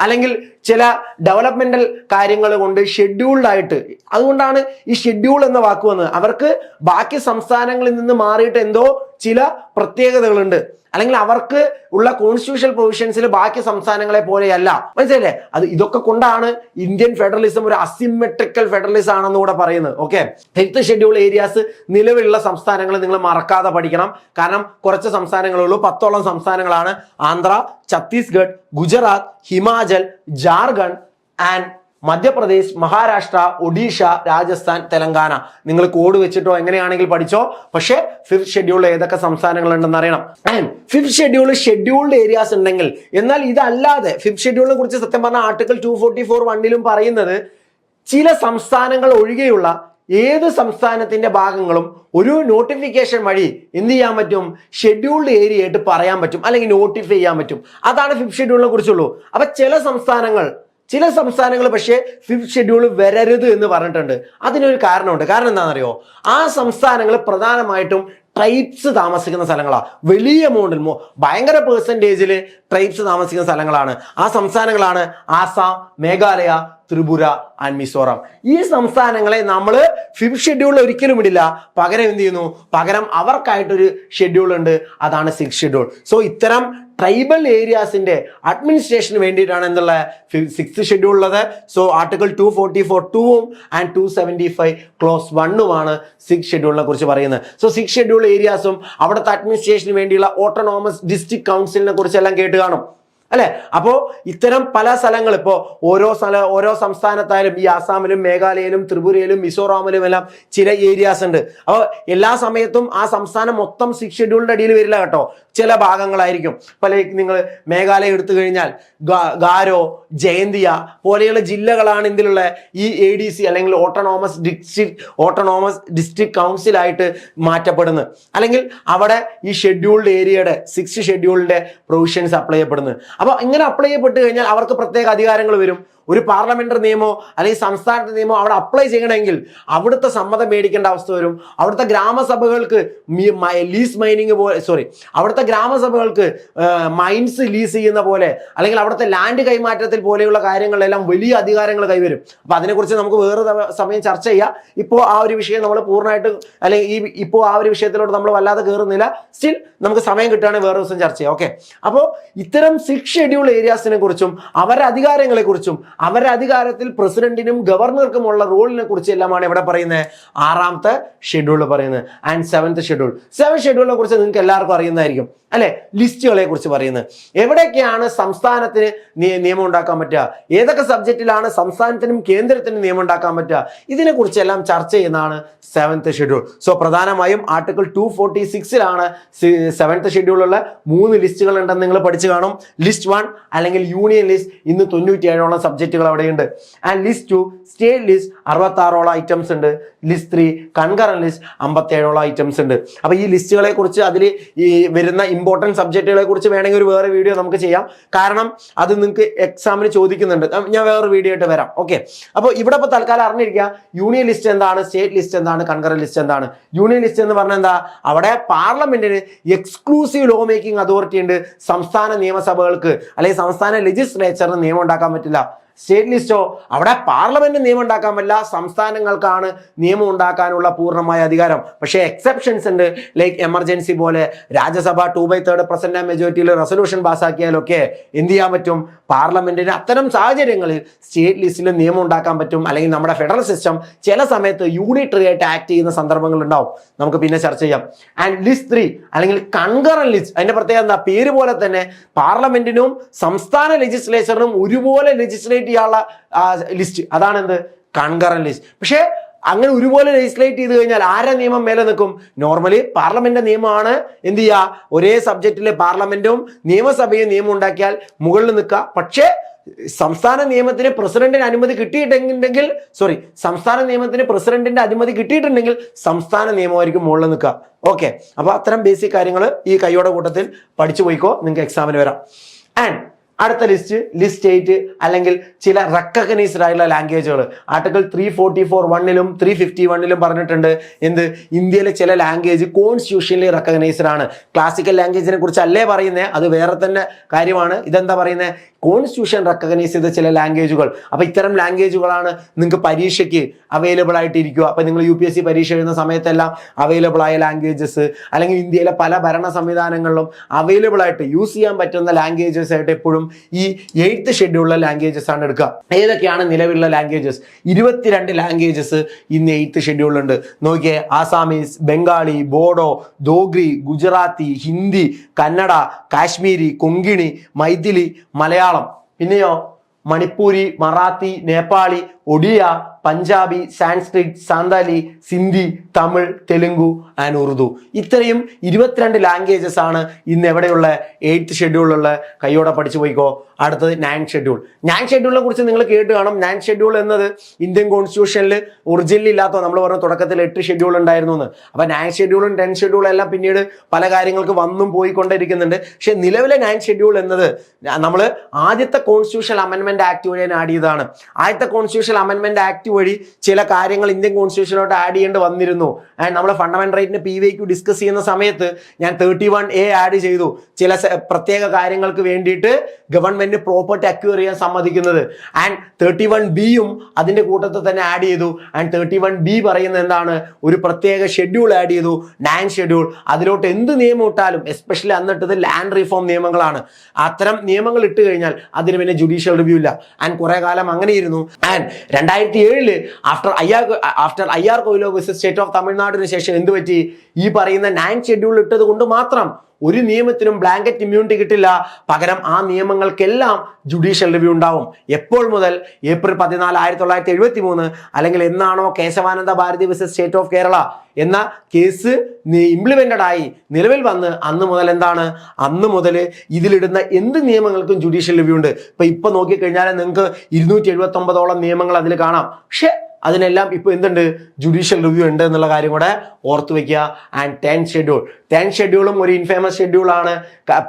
അല്ലെങ്കിൽ ചില ഡെവലപ്മെന്റൽ കാര്യങ്ങൾ കൊണ്ട് ഷെഡ്യൂൾഡ് ആയിട്ട്, അതുകൊണ്ടാണ് ഈ ഷെഡ്യൂൾ എന്ന വാക്ക് വന്നത്. അവർക്ക് ബാക്കി സംസ്ഥാനങ്ങളിൽ നിന്ന് മാറിയിട്ട് എന്തോ ചില പ്രത്യേകതകളുണ്ട്, അല്ലെങ്കിൽ അവർക്ക് ഉള്ള കോൺസ്റ്റിറ്റ്യൂഷണൽ പ്രൊവിഷൻസിൽ ബാക്കി സംസ്ഥാനങ്ങളെ പോലെയല്ല. മനസ്സിലല്ലേ? ഇതൊക്കെ കൊണ്ടാണ് ഇന്ത്യൻ ഫെഡറലിസം ഒരു അസിമെട്രിക്കൽ ഫെഡറലിസം ആണെന്ന് കൂടെ പറയുന്നത്. ഓക്കെ, 5th ഷെഡ്യൂൾ ഏരിയാസ് നിലവിലുള്ള സംസ്ഥാനങ്ങൾ നിങ്ങൾ മറക്കാതെ പഠിക്കണം. കാരണം കുറച്ച് സംസ്ഥാനങ്ങളുള്ളൂ, 10ഓളം സംസ്ഥാനങ്ങളാണ്. ആന്ധ്ര, ഛത്തീസ്ഗഡ്, ഗുജറാത്ത്, ഹിമാചൽ, ജാർഖണ്ഡ് ആൻഡ് മധ്യപ്രദേശ്, മഹാരാഷ്ട്ര, ഒഡീഷ, രാജസ്ഥാൻ, തെലങ്കാന. നിങ്ങൾ കോഡ് വെച്ചിട്ടോ എങ്ങനെയാണെങ്കിൽ പഠിച്ചോ. പക്ഷേ 5th ഷെഡ്യൂളിൽ ഏതൊക്കെ സംസ്ഥാനങ്ങൾ ഉണ്ടെന്ന് അറിയണം. ആൻഡ് 5th ഷെഡ്യൂളിൽ ഷെഡ്യൂൾഡ് ഏരിയാസ് ഉണ്ടെങ്കിൽ, എന്നാൽ ഇതല്ലാതെ 5th ഷെഡ്യൂളിനെ കുറിച്ച് സത്യം പറഞ്ഞാൽ ആർട്ടിക്കിൾ 244(1) പറയുന്നത് ചില സംസ്ഥാനങ്ങൾ ഒഴികെയുള്ള ഏത് സംസ്ഥാനത്തിന്റെ ഭാഗങ്ങളും ഒരു നോട്ടിഫിക്കേഷൻ വഴി എന്ത് ചെയ്യാൻ പറ്റും? ഷെഡ്യൂൾഡ് ഏരിയ ആയിട്ട് പറയാൻ പറ്റും, അല്ലെങ്കിൽ നോട്ടിഫൈ ചെയ്യാൻ പറ്റും. അതാണ് 5th ഷെഡ്യൂളിനെ കുറിച്ചുള്ളൂ. അപ്പൊ ചില സംസ്ഥാനങ്ങൾ പക്ഷേ 5th ഷെഡ്യൂൾ വരരുത് എന്ന് പറഞ്ഞിട്ടുണ്ട്. അതിനൊരു കാരണമുണ്ട്. കാരണം എന്താണെന്നറിയോ? ആ സംസ്ഥാനങ്ങൾ പ്രധാനമായിട്ടും ട്രൈബ്സ് താമസിക്കുന്ന സ്ഥലങ്ങളാണ്. വലിയ എമൗണ്ടിൽ ഭയങ്കര പെർസെൻറ്റേജിൽ ട്രൈബ്സ് താമസിക്കുന്ന സ്ഥലങ്ങളാണ്. ആ സംസ്ഥാനങ്ങളാണ് ആസാം, മേഘാലയ, ത്രിപുര ആൻഡ് മിസോറാം. ഈ സംസ്ഥാനങ്ങളെ നമ്മൾ 5th ഷെഡ്യൂളിൽ ഒരിക്കലും ഇടില്ല. പകരം എന്ത് ചെയ്യുന്നു? പകരം അവർക്കായിട്ടൊരു ഷെഡ്യൂൾ ഉണ്ട്, അതാണ് 6th ഷെഡ്യൂൾ. സോ ഇത്തരം ട്രൈബൽ ഏരിയാസിന്റെ അഡ്മിനിസ്ട്രേഷന് വേണ്ടിയിട്ടാണ് എന്നുള്ള 6th ഷെഡ്യൂൾ ഉള്ളത്. So article 244(2) and 275 close 1 6th ഷെഡ്യൂളിനെ കുറിച്ച് പറയുന്നത്. സോ 6th ഷെഡ്യൂൾ ഏരിയാസും അവിടുത്തെ അഡ്മിനിസ്ട്രേഷന് വേണ്ടിയുള്ള ഓട്ടോണോമസ് ഡിസ്ട്രിക്ട് കൗൺസിലിനെ കുറിച്ചെല്ലാം കേട്ട് കാണും അല്ലെ? അപ്പോ ഇത്തരം പല സ്ഥലങ്ങൾ, ഇപ്പോ ഓരോ സംസ്ഥാനത്തായാലും ഈ ആസാമിലും മേഘാലയയിലും ത്രിപുരയിലും മിസോറാമിലും എല്ലാം ചില ഏരിയാസ് ഉണ്ട്. അപ്പോൾ എല്ലാ സമയത്തും ആ സംസ്ഥാനം മൊത്തം 6th ഷെഡ്യൂളിന്റെ അടിയിൽ വരില്ല കേട്ടോ. ചില ഭാഗങ്ങളായിരിക്കും. പല നിങ്ങൾ മേഘാലയ എടുത്തു കഴിഞ്ഞാൽ ഗാരോ, ജയന്തിയ പോലെയുള്ള ജില്ലകളാണ് ഇതിലുള്ള ഈ ADC അല്ലെങ്കിൽ ഓട്ടോണോമസ് ഡിസ്ട്രിക്ട് കൗൺസിലായിട്ട് മാറ്റപ്പെടുന്നത്. അല്ലെങ്കിൽ അവിടെ ഈ ഷെഡ്യൂൾഡ് ഏരിയയുടെ 6th ഷെഡ്യൂളിന്റെ പ്രൊവിഷൻസ് അപ്ലൈ ചെയ്യപ്പെടുന്നത്. അപ്പൊ ഇങ്ങനെ അപ്ലൈ ചെയ്യപ്പെട്ട് കഴിഞ്ഞാൽ അവർക്ക് പ്രത്യേക അധികാരങ്ങൾ വരും. ഒരു പാർലമെന്ററി നിയമമോ അല്ലെങ്കിൽ സംസ്ഥാനത്തെ നിയമമോ അവിടെ അപ്ലൈ ചെയ്യണമെങ്കിൽ അവിടുത്തെ സമ്മതം മേടിക്കേണ്ട അവസ്ഥ വരും. അവിടുത്തെ ഗ്രാമസഭകൾക്ക് അവിടുത്തെ ഗ്രാമസഭകൾക്ക് മൈൻസ് ലീസ് ചെയ്യുന്ന പോലെ, അല്ലെങ്കിൽ അവിടുത്തെ ലാൻഡ് കൈമാറ്റത്തിൽ പോലെയുള്ള കാര്യങ്ങളിലെല്ലാം വലിയ അധികാരങ്ങൾ കൈവരും. അപ്പൊ അതിനെക്കുറിച്ച് നമുക്ക് വേറെ സമയം ചർച്ച ചെയ്യാം. ഇപ്പോൾ ആ ഒരു വിഷയം നമ്മൾ പൂർണ്ണമായിട്ട്, അല്ലെങ്കിൽ ഇപ്പോൾ ആ ഒരു വിഷയത്തിലോട്ട് നമ്മൾ വല്ലാതെ കയറുന്നില്ല. സ്റ്റിൽ നമുക്ക് സമയം കിട്ടുകയാണെങ്കിൽ വേറെ ദിവസം ചർച്ച ചെയ്യാം. ഓക്കെ, അപ്പോൾ ഇത്തരം 6th ഷെഡ്യൂൾ ഏരിയാസിനെ കുറിച്ചും അവരുടെ അധികാരങ്ങളെ കുറിച്ചും അവരുടെ അധികാരത്തിൽ പ്രസിഡന്റിനും ഗവർണർക്കുമുള്ള റോളിനെ കുറിച്ച് എല്ലാമാണ് ഇവിടെ പറയുന്നത് 6th ഷെഡ്യൂളിൽ പറയുന്നത്. ആൻഡ് 7th ഷെഡ്യൂൾ 7th ഷെഡ്യൂളിനെ കുറിച്ച് നിങ്ങൾക്ക് എല്ലാവർക്കും അറിയുന്നതായിരിക്കും അല്ലെ? ലിസ്റ്റുകളെ കുറിച്ച് പറയുന്നത്. എവിടെയൊക്കെയാണ് സംസ്ഥാനത്തിന് നിയമം ഉണ്ടാക്കാൻ പറ്റുക, ഏതൊക്കെ സബ്ജക്റ്റിലാണ് സംസ്ഥാനത്തിനും കേന്ദ്രത്തിനും നിയമം ഉണ്ടാക്കാൻ പറ്റുക, ഇതിനെ കുറിച്ചെല്ലാം ചർച്ച ചെയ്യുന്നതാണ് 7th ഷെഡ്യൂൾ. സോ പ്രധാനമായും ആർട്ടിക്കിൾ 246 7th ഷെഡ്യൂളിലുള്ള 3 ലിസ്റ്റുകൾ ഉണ്ടെന്ന് നിങ്ങൾ പഠിച്ചു കാണും. ലിസ്റ്റ് 1 അല്ലെങ്കിൽ യൂണിയൻ ലിസ്റ്റ്, ഇന്ന് 97ഓളം സബ്ജക്റ്റുകൾ അവിടെയുണ്ട്. ആൻഡ് ലിസ്റ്റ് 2 സ്റ്റേറ്റ് ലിസ്റ്റ് 66ഓളം ഐറ്റംസ് ഉണ്ട്. ലിസ്റ്റ് 3 കൺകറന്റ് ലിസ്റ്റ് 57ഓളം ഐറ്റംസ് ഉണ്ട്. അപ്പൊ ഈ ലിസ്റ്റുകളെ കുറിച്ച്, അതിൽ ഈ വരുന്ന ഇമ്പോർട്ടൻറ്റ് സബ്ജക്റ്റുകളെ കുറിച്ച് വേണമെങ്കിൽ ഒരു വേറെ വീഡിയോ നമുക്ക് ചെയ്യാം. കാരണം അത് നിങ്ങൾക്ക് എക്സാമിന് ചോദിക്കുന്നുണ്ട്. ഞാൻ വേറൊരു വീഡിയോ ആയിട്ട് വരാം. ഓക്കെ, അപ്പോൾ ഇവിടെ ഇപ്പോൾ തൽക്കാലം അറിഞ്ഞിരിക്കുക യൂണിയൻ ലിസ്റ്റ് എന്താണ്, സ്റ്റേറ്റ് ലിസ്റ്റ് എന്താണ്, കൺകറന്റ് ലിസ്റ്റ് എന്താണ്. യൂണിയൻ ലിസ്റ്റ് എന്ന് പറഞ്ഞാൽ എന്താ? അവിടെ പാർലമെന്റിന് എക്സ്ക്ലൂസീവ് ലോ മേക്കിംഗ് അതോറിറ്റി ഉണ്ട്. സംസ്ഥാന നിയമസഭകൾക്ക് അല്ലെങ്കിൽ സംസ്ഥാന ലെജിസ്ലേച്ചറിന് നിയമം ഉണ്ടാക്കാൻ പറ്റില്ല. സ്റ്റേറ്റ് ലിസ്റ്റോ, അവിടെ പാർലമെന്റ് നിയമം ഉണ്ടാക്കാൻ പറ്റില്ല, സംസ്ഥാനങ്ങൾക്കാണ് നിയമം ഉണ്ടാക്കാനുള്ള പൂർണ്ണമായ അധികാരം. പക്ഷേ എക്സെപ്ഷൻസ് ഉണ്ട്. ലൈക്ക് എമർജൻസി പോലെ രാജ്യസഭ 2/3 പ്രസന്റ് മെജോറിറ്റിയിൽ റെസൊല്യൂഷൻ പാസ്സാക്കിയാലൊക്കെ എന്ത് ചെയ്യാൻ പറ്റും? പാർലമെന്റിന് അത്തരം സാഹചര്യങ്ങളിൽ സ്റ്റേറ്റ് ലിസ്റ്റിൽ നിയമം ഉണ്ടാക്കാൻ പറ്റും. അല്ലെങ്കിൽ നമ്മുടെ ഫെഡറൽ സിസ്റ്റം ചില സമയത്ത് യൂണിറ്ററി ആയിട്ട് ആക്ട് ചെയ്യുന്ന സന്ദർഭങ്ങൾ ഉണ്ടാവും. നമുക്ക് പിന്നെ ചർച്ച ചെയ്യാം. ആൻഡ് ലിസ്റ്റ് 3 അല്ലെങ്കിൽ കൺകറന്റ് ലിസ്റ്റ്, അതിന്റെ പ്രത്യേകത എന്താ? പേര് പോലെ തന്നെ പാർലമെന്റിനും സംസ്ഥാന ലെജിസ്ലേച്ചറിനും ഒരുപോലെ ലെജിസ്ലേറ്റ് ചെയ്യാനുള്ള ലിസ്റ്റ്, അതാണ് എന്ത്? Concurrent list. പക്ഷേ അങ്ങനെ ഒരുപോലെ ലെജിസ്ലേറ്റ് ചെയ്ത് കഴിഞ്ഞാൽ ആരുടെ നിയമം മേലെ നിൽക്കും? നോർമലി പാർലമെന്റ് നിയമമാണ് എന്ത് ചെയ്യുക? ഒരേ സബ്ജക്റ്റിലെ പാർലമെന്റും നിയമസഭയും നിയമം ഉണ്ടാക്കിയാൽ മുകളിൽ നിൽക്കുക. പക്ഷേ സംസ്ഥാന നിയമത്തിന് പ്രസിഡന്റിന് അനുമതി കിട്ടിയിട്ടുണ്ടെങ്കിൽ സംസ്ഥാന നിയമത്തിന് പ്രസിഡന്റിന്റെ അനുമതി കിട്ടിയിട്ടുണ്ടെങ്കിൽ സംസ്ഥാന നിയമമായിരിക്കും മുകളിൽ നിൽക്കുക. ഓക്കെ, അപ്പൊ അത്തരം ബേസിക് കാര്യങ്ങൾ ഈ കൈയോടെ കൂട്ടത്തിൽ പഠിച്ചു പോയിക്കോ, നിങ്ങൾക്ക് എക്സാമിന് വരാം. ആൻഡ് അടുത്ത ലിസ്റ്റ് 8 അല്ലെങ്കിൽ ചില റെക്കഗ്നൈസ്ഡ് ആയിട്ടുള്ള ലാംഗ്വേജുകൾ ആർട്ടിക്കിൾ 344(1) 351 പറഞ്ഞിട്ടുണ്ട്. എന്ത്? ഇന്ത്യയിലെ ചില ലാംഗ്വേജ് കോൺസ്റ്റിറ്റ്യൂഷനിൽ റെക്കഗ്നൈസ്ഡ് ആണ്. ക്ലാസിക്കൽ ലാംഗ്വേജിനെ കുറിച്ച് അല്ലേ പറയുന്നത്, അത് വേറെ തന്നെ കാര്യമാണ്. ഇതെന്താ പറയുന്നത്? കോൺസ്റ്റിറ്റ്യൂഷൻ റെക്കഗ്നൈസ് ചെയ്ത ചില ലാംഗ്വേജുകൾ. അപ്പൊ ഇത്തരം ലാംഗ്വേജുകളാണ് നിങ്ങൾക്ക് പരീക്ഷയ്ക്ക് അവൈലബിൾ ആയിട്ടിരിക്കുക. അപ്പൊ നിങ്ങൾ UPSC പരീക്ഷ എഴുതുന്ന സമയത്തെല്ലാം അവൈലബിൾ ആയ ലാംഗ്വേജസ്, അല്ലെങ്കിൽ ഇന്ത്യയിലെ പല ഭരണ സംവിധാനങ്ങളിലും അവൈലബിൾ ആയിട്ട് യൂസ് ചെയ്യാൻ പറ്റുന്ന ലാംഗ്വേജസ് ആയിട്ട് എപ്പോഴും ഈ 8th ഷെഡ്യൂളിലെ ലാംഗ്വേജസ് ആണ് എടുക്കുക. ഏതൊക്കെയാണ് നിലവിലുള്ള ലാംഗ്വേജസ്? 22 ലാംഗ്വേജസ് ഇന്ന് 8th ഷെഡ്യൂളിലുണ്ട്. നോക്കിയേ, ആസാമീസ്, ബംഗാളി, ബോഡോ, ദോഗ്രി, ഗുജറാത്തി, ഹിന്ദി, കന്നഡ, കാശ്മീരി, കൊങ്കിണി, മൈഥിലി, മലയാളം, പിന്നെയോ മണിപ്പൂരി, മറാത്തി, നേപ്പാളി, ഒഡിയ, പഞ്ചാബി, സാൻസ്ക്രിറ്റ്, സാന്താലി, സിന്ധി, തമിഴ്, തെലുങ്കു ആൻഡ് ഉറുദു. ഇത്രയും 22 ലാംഗ്വേജസ് ആണ് ഇന്ന് എവിടെയുള്ള 8th ഷെഡ്യൂളിലുള്ള. കയ്യോടെ പഠിച്ചു പോയിക്കോ. അടുത്തത് 9th ഷെഡ്യൂൾ. 9th ഷെഡ്യൂളിനെ കുറിച്ച് നിങ്ങൾ കേട്ട് കാണും. 9th ഷെഡ്യൂൾ എന്നത് ഇന്ത്യൻ കോൺസ്റ്റിറ്റ്യൂഷനിൽ ഒറിജിനൽ ഇല്ലാത്ത, നമ്മൾ പറഞ്ഞ തുടക്കത്തിൽ 8 ഷെഡ്യൂൾ ഉണ്ടായിരുന്നു എന്ന്. അപ്പൊ 9th ഷെഡ്യൂളും 10th ഷെഡ്യൂളും എല്ലാം പിന്നീട് പല കാര്യങ്ങൾക്ക് വന്നും പോയിക്കൊണ്ടിരിക്കുന്നുണ്ട്. പക്ഷെ നിലവിലെ 9th ഷെഡ്യൂൾ എന്നത് നമ്മൾ ആദ്യത്തെ കോൺസ്റ്റിറ്റ്യൂഷൻ അമെന്റ്മെന്റ് ആക്ട് വഴി ആഡ് ചെയ്തതാണ്. ആദ്യത്തെ കോൺസ്റ്റിറ്റ്യൂഷൻ അമെന്റ്മെന്റ് ആക്ട് വഴി ചില കാര്യങ്ങൾ ഇന്ത്യൻ കോൺസ്റ്റിറ്റ്യൂഷനിലോട്ട് ആഡ് ചെയ്യേണ്ടി വന്നിരുന്നു. ആൻഡ് നമ്മൾ ഫണ്ടമെന്റൽ റൈറ്റിന്റെ PVQ ഡിസ്കസ് ചെയ്യുന്ന സമയത്ത് ഞാൻ 31A ആഡ് ചെയ്തു. ചില പ്രത്യേക കാര്യങ്ങൾക്ക് വേണ്ടിയിട്ട് ഗവൺമെന്റ് പ്രോപ്പർട്ടി അക്വയർ ചെയ്യാൻ സമ്മതിക്കുന്നത്. ആൻഡ് 31Bയും അതിന്റെ കൂട്ടത്തിൽ തന്നെ ആഡ് ചെയ്തു. ആൻഡ് 31B പറയുന്നത് എന്താണ്? ഒരു പ്രത്യേക ഷെഡ്യൂൾ ആഡ് ചെയ്തു, 9th ഷെഡ്യൂൾ. അതിലോട്ട് എന്ത് നിയമം ഇട്ടാലും, എസ്പെഷ്യലി അന്നിട്ടത് ലാൻഡ് റിഫോം നിയമങ്ങളാണ്. അത്തരം നിയമങ്ങൾ ഇട്ട് കഴിഞ്ഞാൽ അതിന് പിന്നെ ജുഡീഷ്യൽ റിവ്യൂ ഇല്ല. ആൻഡ് കുറെ കാലം അങ്ങനെയിരുന്നു. And 2007 after IR Coelho versus state of തമിഴ്നാടിന് ശേഷം എന്ത് പറ്റി? ഈ പറയുന്ന 9th ഷെഡ്യൂൾ ഇട്ടത് കൊണ്ട് മാത്രം ഒരു നിയമത്തിനും ബ്ലാങ്കറ്റ് ഇമ്മ്യൂണിറ്റി കിട്ടില്ല. പകരം ആ നിയമങ്ങൾക്കെല്ലാം ജുഡീഷ്യൽ റിവ്യൂ ഉണ്ടാവും. എപ്പോൾ മുതൽ? April 14, 1973, അല്ലെങ്കിൽ എന്നാണോ Kesavananda Bharati versus state of Kerala എന്ന കേസ് ഇംപ്ലിമെന്റഡ് ആയി നിലവിൽ വന്ന് അന്ന് മുതൽ എന്താണ്? അന്ന് മുതൽ ഇതിലിടുന്ന എന്ത് നിയമങ്ങൾക്കും ജുഡീഷ്യൽ റിവ്യൂ ഉണ്ട്. ഇപ്പൊ നോക്കിക്കഴിഞ്ഞാൽ നിങ്ങൾക്ക് 279ഓളം നിയമങ്ങൾ അതിൽ കാണാം. പക്ഷെ അതിനെല്ലാം ഇപ്പൊ എന്തുണ്ട്? ജുഡീഷ്യൽ റിവ്യൂ ഉണ്ട് എന്നുള്ള കാര്യം കൂടെ ഓർത്തു വെക്കുക. ആൻഡ് 10th ഷെഡ്യൂളും ഒരു ഇൻഫേമസ് ഷെഡ്യൂൾ ആണ്.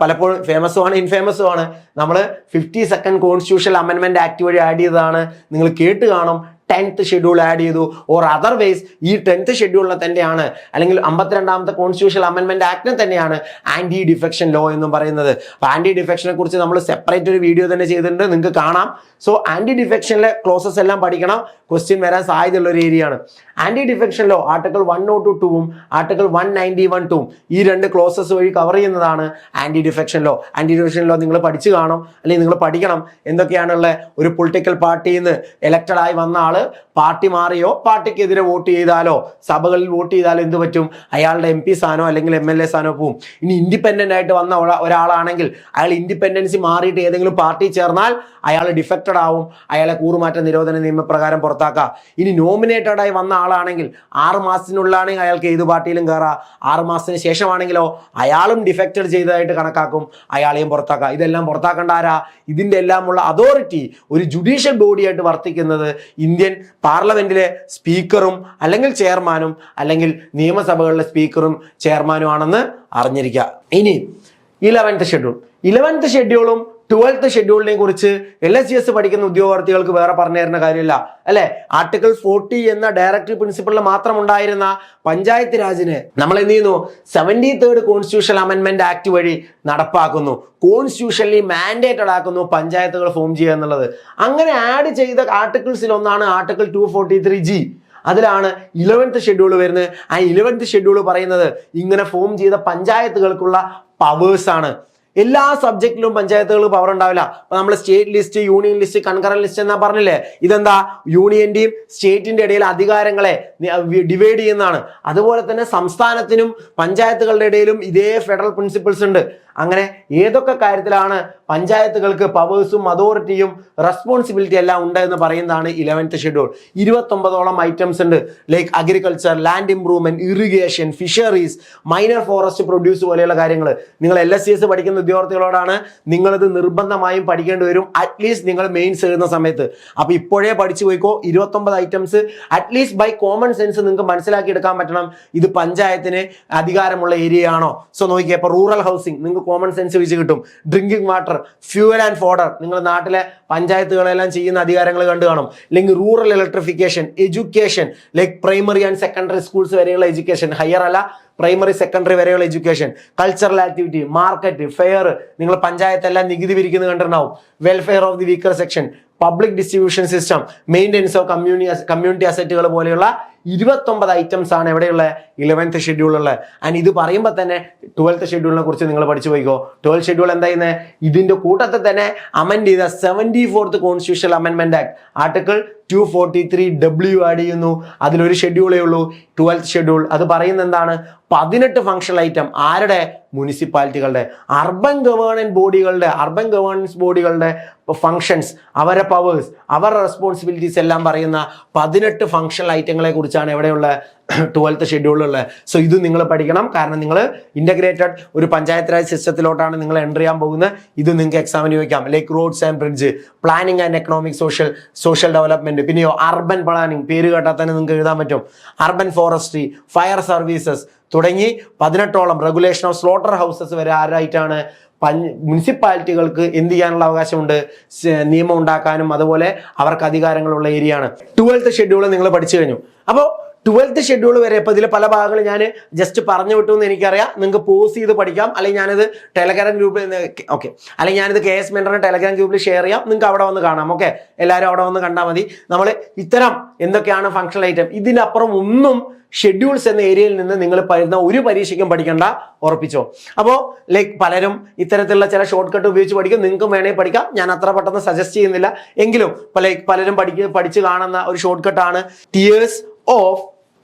പലപ്പോഴും ഫേമസും ആണ്, ഇൻഫേമസും ആണ്. നമ്മൾ 52nd കോൺസ്റ്റിറ്റ്യൂഷൻ അമെന്റ്മെന്റ് ആക്ട് വഴി ആഡ് ചെയ്തതാണ്. നിങ്ങൾ കേട്ട് കാണും. 10th ഷെഡ്യൂൾ ആഡ് ചെയ്തു. ഓർ അതർവൈസ് ഈ 10th ഷെഡ്യൂളിനെ തന്നെയാണ്, അല്ലെങ്കിൽ 52ാമത്തെ കോൺസ്റ്റിറ്റ്യൂഷൻ അമെന്റ്മെന്റ് ആക്ടിനെ തന്നെയാണ് ആന്റി ഡിഫെക്ഷൻ ലോ എന്നും പറയുന്നത്. അപ്പൊ ആന്റി ഡിഫെക്ഷനെ കുറിച്ച് നമ്മൾ സെപ്പറേറ്റ് ഒരു വീഡിയോ തന്നെ ചെയ്തിട്ടുണ്ട്, നിങ്ങൾക്ക് കാണാം. സോ ആന്റി ഡിഫെക്ഷനിലെ ക്ലോസസ് എല്ലാം പഠിക്കണം. ക്വസ്റ്റ്യൻ വരാൻ സാധ്യതയുള്ള ഒരു ഏരിയ ആണ്. Anti defection law article 102 article 191 ഈ 2 ക്ലോസസ് വഴി കവർ ചെയ്യുന്നതാണ് anti defection law. Anti defection law നിങ്ങൾ പഠിച്ചു കാണും, അല്ലെങ്കിൽ നിങ്ങൾ പഠിക്കണം എന്തൊക്കെയാണുള്ള. ഒരു പൊളിറ്റിക്കൽ പാർട്ടിയിൽ നിന്ന് എലക്റ്റഡ് ആയി വന്ന ആള് പാർട്ടി മാറിയോ, പാർട്ടിക്കെതിരെ വോട്ട് ചെയ്താലോ, സഭകളിൽ വോട്ട് ചെയ്താലോ എന്ത് പറ്റും? അയാളുടെ MP സ്ഥാനോ അല്ലെങ്കിൽ MLA സ്ഥാനോ പോവും. ഇനി ഇൻഡിപെൻഡന്റ് ആയിട്ട് വന്ന ഒരാളാണെങ്കിൽ അയാൾ ഇൻഡിപെൻഡൻസി മാറിയിട്ട് ഏതെങ്കിലും പാർട്ടി ചേർന്നാൽ അയാൾ ഡിഫക്റ്റഡ് ആവും. അയാളെ കൂറുമാറ്റ നിരോധന നിയമപ്രകാരം പുറത്താക്കാം. ഇനി നോമിനേറ്റഡ് ആയി വന്ന ആളാണെങ്കിൽ 6 മാസത്തിനുള്ളിലാണെങ്കിൽ അയാൾക്ക് ഏത് പാർട്ടിയിലും കയറാം. 6 മാസത്തിന് ശേഷമാണെങ്കിലോ അയാളും ഡിഫക്റ്റഡ് ചെയ്തതായിട്ട് കണക്കാക്കും, അയാളെയും പുറത്താക്കാം. ഇതെല്ലാം പുറത്താക്കേണ്ട ആരാ? ഇതിന്റെ എല്ലാമുള്ള അതോറിറ്റി ഒരു ജുഡീഷ്യൽ ബോഡിയായിട്ട് വർത്തിക്കുന്നത് ഇന്ത്യൻ പാർലമെന്റിലെ സ്പീക്കറും അല്ലെങ്കിൽ ചെയർമാനും, അല്ലെങ്കിൽ നിയമസഭകളിലെ സ്പീക്കറും ചെയർമാനും ആണെന്ന് അറിഞ്ഞിരിക്കുക. ഇനി 11th ഷെഡ്യൂളും 12th ഷെഡ്യൂളിനെ കുറിച്ച് LSGS പഠിക്കുന്ന ഉദ്യോഗാർത്ഥികൾക്ക് വേറെ പറഞ്ഞു തരുന്ന കാര്യമില്ല, അല്ലെ? ആർട്ടിക്കിൾ 40 എന്ന ഡയറക്റ്റീവ് പ്രിൻസിപ്പിളിൽ മാത്രം ഉണ്ടായിരുന്ന പഞ്ചായത്ത് രാജിന് നമ്മൾ എന്ത് ചെയ്യുന്നു? 73rd കോൺസ്റ്റിറ്റ്യൂഷൻ അമെന്റ്മെന്റ് ആക്ട് വഴി നടപ്പാക്കുന്നു. കോൺസ്റ്റിറ്റ്യൂഷനിൽ മാൻഡേറ്റഡ് ആക്കുന്നു പഞ്ചായത്തുകൾ ഫോം ചെയ്യുക എന്നുള്ളത്. അങ്ങനെ ആഡ് ചെയ്ത ആർട്ടിക്കിൾസിൽ ഒന്നാണ് ആർട്ടിക്കിൾ 243G. അതിലാണ് 11th ഷെഡ്യൂൾ വരുന്നത്. ആ 11th ഷെഡ്യൂൾ പറയുന്നത് ഇങ്ങനെ ഫോം ചെയ്ത പഞ്ചായത്തുകൾക്കുള്ള പവേഴ്സ് ആണ്. എല്ലാ സബ്ജക്റ്റിലും പഞ്ചായത്തുകൾക്ക് പവർ ഉണ്ടാവില്ല. അപ്പൊ നമ്മൾ state list, union list, concurrent list എന്നാ പറഞ്ഞില്ലേ? ഇതെന്താ? യൂണിയന്റെയും സ്റ്റേറ്റിന്റെ ഇടയിൽ അധികാരങ്ങളെ ഡിവൈഡ് ചെയ്യുന്നതാണ്. അതുപോലെ തന്നെ സംസ്ഥാനത്തിനും പഞ്ചായത്തുകളുടെ ഇടയിലും ഇതേ ഫെഡറൽ പ്രിൻസിപ്പിൾസ് ഉണ്ട്. അങ്ങനെ ഏതൊക്കെ കാര്യത്തിലാണ് പഞ്ചായത്തുകൾക്ക് പവേഴ്സും അതോറിറ്റിയും റെസ്പോൺസിബിലിറ്റി എല്ലാം ഉണ്ട് എന്ന് പറയുന്നതാണ് 11th ഷെഡ്യൂൾ. 29ഓളം ഐറ്റംസ് ഉണ്ട്. Like agriculture, land improvement, irrigation, fisheries, minor forest produce പോലെയുള്ള കാര്യങ്ങൾ. നിങ്ങൾ LSCS പഠിക്കുന്ന ഉദ്യോഗാർത്ഥികളോടാണ് നിങ്ങളിത് നിർബന്ധമായും പഠിക്കേണ്ടി വരും, അറ്റ്ലീസ്റ്റ് നിങ്ങൾ മെയിൻസ് എഴുതുന്ന സമയത്ത്. അപ്പൊ ഇപ്പോഴേ പഠിച്ചു പോയിക്കോ. 29 items at least by common sense നിങ്ങൾക്ക് മനസ്സിലാക്കി എടുക്കാൻ പറ്റണം ഇത് പഞ്ചായത്തിന് അധികാരമുള്ള ഏരിയ ആണോ. സോ നോക്കിയേ, ഇപ്പൊ റൂറൽ ഹൗസിംഗ് നിങ്ങൾക്ക് നിങ്ങൾക്ക് കോമൺ സെൻസ് വെച്ച് കിട്ടും. Drinking water, fuel and fodder, നിങ്ങൾ നാട്ടിലെ പഞ്ചായത്തുകളെല്ലാം ചെയ്യുന്ന അധികാരങ്ങൾ കണ്ടു കാണും. അല്ലെങ്കിൽ rural electrification, education like primary and secondary schools വരെയുള്ള എഡ്യൂക്കേഷൻ, ഹയർ അല്ല പ്രൈമറി സെക്കൻഡറി വരെയുള്ള education, cultural activity, market, fair, നിങ്ങൾ പഞ്ചായത്തെല്ലാം നികുതി പിരിക്കുന്നത് കണ്ടിട്ടുണ്ടാവും. Welfare of the weaker section, public distribution system, maintenance of community അസറ്റുകൾ പോലെയുള്ള 29 ഐറ്റംസ് ആണ് എവിടെയുള്ള 11th ഷെഡ്യൂളിലുള്ള. ആൻഡ് ഇത് പറയുമ്പോൾ തന്നെ 12th ഷെഡ്യൂളിനെ കുറിച്ച് നിങ്ങൾ പഠിച്ചു പോയിക്കോ. 12th ഷെഡ്യൂൾ എന്താ ചെയ്യുന്നത്? ഇതിന്റെ കൂട്ടത്തിൽ തന്നെ അമെൻഡ് ചെയ്ത 74th കോൺസ്റ്റിറ്റ്യൂഷണൽ അമെൻമെന്റ് ആക്ട് ആർട്ടിക്കിൾ 243W ആഡ് ചെയ്യുന്നു. അതിലൊരു ഷെഡ്യൂളേ ഉള്ളൂ 12th ഷെഡ്യൂൾ. അത് പറയുന്നത് എന്താണ്? 18 ഫങ്ഷണൽ ഐറ്റം ആരുടെ? മുനിസിപ്പാലിറ്റികളുടെ, അർബൻ ഗവേണൻസ് ബോഡികളുടെ ഫങ്ഷൻസ്, അവരുടെ പവേഴ്സ്, അവരുടെ റെസ്പോൺസിബിലിറ്റീസ് എല്ലാം പറയുന്ന 18 ഫങ്ഷണൽ ഐറ്റങ്ങളെ കുറിച്ചാണ് എവിടെയുള്ള 12th ഷെഡ്യൂളിലുള്ളത്. സോ ഇത് നിങ്ങൾ പഠിക്കണം. കാരണം നിങ്ങൾ ഇന്റഗ്രേറ്റഡ് ഒരു പഞ്ചായത്ത് രാജ് സിസ്റ്റത്തിലോട്ടാണ് നിങ്ങൾ എൻ്റർ ചെയ്യാൻ പോകുന്നത്. ഇത് നിങ്ങൾക്ക് എക്സാമിന് ചോദിക്കാം. Like roads and bridge, planning and economic social development, പിന്നെയോ അർബൻ പ്ലാനിങ്, പേര് കേട്ടാൽ തന്നെ നിങ്ങൾക്ക് എഴുതാൻ പറ്റും. അർബൻ ഫോറസ്ട്രി, ഫയർ സർവീസസ് തുടങ്ങി 18ഓളം റെഗുലേഷൻ ഓഫ് സ്ലോട്ടർ ഹൗസസ് വരെ ആരായിട്ടാണ്? മുനിസിപ്പാലിറ്റികൾക്ക് എന്ത് ചെയ്യാനുള്ള അവകാശമുണ്ട്? നിയമം ഉണ്ടാക്കാനും അതുപോലെ അവർക്ക് അധികാരങ്ങളുള്ള ഏരിയയാണ്. 12th ഷെഡ്യൂൾ നിങ്ങൾ പഠിച്ചു കഴിഞ്ഞു. അപ്പോൾ 12th ഷെഡ്യൂൾ വരെ ഇപ്പോൾ ഇതിൽ പല ഭാഗങ്ങൾ ഞാൻ ജസ്റ്റ് പറഞ്ഞു വിട്ടു എന്ന് എനിക്കറിയാം. നിങ്ങൾക്ക് പോസ് ചെയ്ത് പഠിക്കാം, അല്ലെങ്കിൽ ഞാനിത് ടെലഗ്രാം ഗ്രൂപ്പിൽ ഓക്കെ, അല്ലെങ്കിൽ ഞാനിത് KS മെൻറ്ററിന്റെ ടെലഗ്രാം ഗ്രൂപ്പിൽ ഷെയർ ചെയ്യാം. നിങ്ങൾക്ക് അവിടെ വന്ന് കാണാം. ഓക്കെ, എല്ലാവരും അവിടെ വന്ന് കണ്ടാൽ മതി. നമ്മൾ ഇത്തരം എന്തൊക്കെയാണ് ഫങ്ഷണൽ ഐറ്റം, ഇതിനപ്പുറം ഒന്നും ഷെഡ്യൂൾസ് എന്ന ഏരിയയിൽ നിന്ന് നിങ്ങൾ വരുന്ന ഒരു പരീക്ഷയ്ക്കും പഠിക്കണ്ട, ഉറപ്പിച്ചോ. അപ്പോൾ ലൈക്ക് പലരും ഇത്തരത്തിലുള്ള ചില ഷോർട്ട് കട്ട് ഉപയോഗിച്ച് പഠിക്കും. നിങ്ങൾക്കും വേണേൽ പഠിക്കാം. ഞാൻ അത്ര പെട്ടെന്ന് സജസ്റ്റ് ചെയ്യുന്നില്ല. എങ്കിലും പലരും പഠിച്ച് കാണുന്ന ഒരു ഷോർട്ട് കട്ടാണ് ടിയേഴ്സ് ഓഫ്